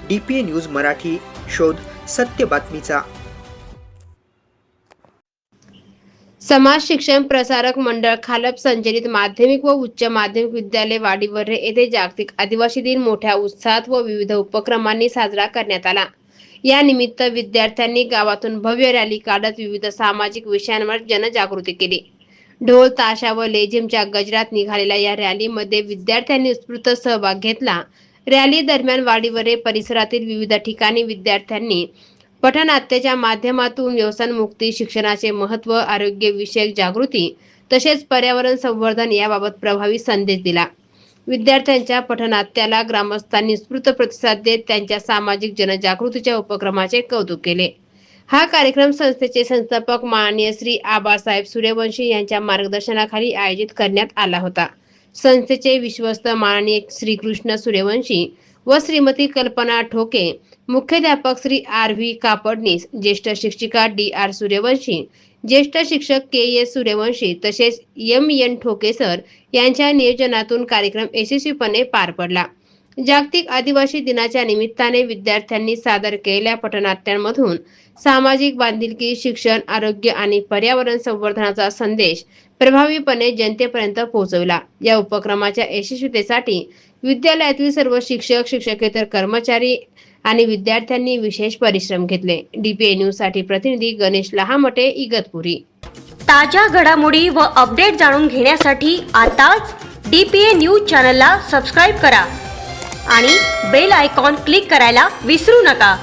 DPA news Marathi, शोध सत्य बातमीचा। समाज शिक्षण प्रसारक मंडळ खालप संचलित माध्यमिक व उच्च माध्यमिक विद्यालय वाडीवर्रे येथे जागतिक आदिवासी दिन मोठ्या उत्साहात व विविध उपक्रमांनी साजरा करण्यात आला। या निमित्त विद्यार्थ्यांनी गावातून भव्य रॅली काढत विविध सामाजिक विषयांवर जनजागृती केली। ढोल ताशा व लेझिमच्या गजरात निघालेल्या या रॅलीमध्ये विद्यार्थ्यांनी उत्स्फूर्त सहभाग घेतला। रॅली दरम्यान वाडीवर्रे परिसरातील विविध ठिकाणी विद्यार्थ्यांनी पथनाट्याच्या माध्यमातून व्यसनमुक्ती, शिक्षणाचे महत्त्व, आरोग्यविषयक जागृती तसेच पर्यावरण संवर्धन याबाबत प्रभावी संदेश दिला। विद्यार्थ्यांच्या पथनाट्याला ग्रामस्थांनी उत्स्फूर्त प्रतिसाद देत त्यांच्या सामाजिक जनजागृतीच्या उपक्रमाचे कौतुक केले। हा कार्यक्रम संस्थेचे संस्थापक माननीय श्री आबासाहेब सूर्यवंशी यांच्या मार्गदर्शनाखाली आयोजित करण्यात आला होता। संस्थेचे विश्वस्त माननीय श्री कृष्ण सूर्यवंशी व श्रीमती कल्पना ठोके, मुख्याध्यापक श्री R.V. कापडनीस, ज्येष्ठ शिक्षिका D.R. सूर्यवंशी, ज्येष्ठ शिक्षक K.S. सूर्यवंशी तसेच M.N. ठोके सर यांच्या नियोजनातून कार्यक्रम यशस्वीपणे पार पडला। जागतिक आदिवासी दिनाच्या निमित्ताने विद्यार्थ्यांनी सादर केलेल्या पथनाट्यांमधून सामाजिक बांधिलकी, शिक्षण, आरोग्य आणि पर्यावरण संवर्धनाचा संदेश प्रभावीपणे जनतेपर्यंत पोहोचविला। या उपक्रमाच्या यशस्वीतेसाठी विद्यालयातील सर्व शिक्षक, शिक्षकेतर कर्मचारी आणि विद्यार्थ्यांनी विशेष परिश्रम घेतले। DPA न्यूज साठी प्रतिनिधी गणेश लहामटे, इगतपुरी। ताज्या घडामोडी व अपडेट जाणून घेण्यासाठी आताच DPA न्यूज चॅनलला सबस्क्राइब करा आणि बेल आयकॉन क्लिक करायला विसरू नका।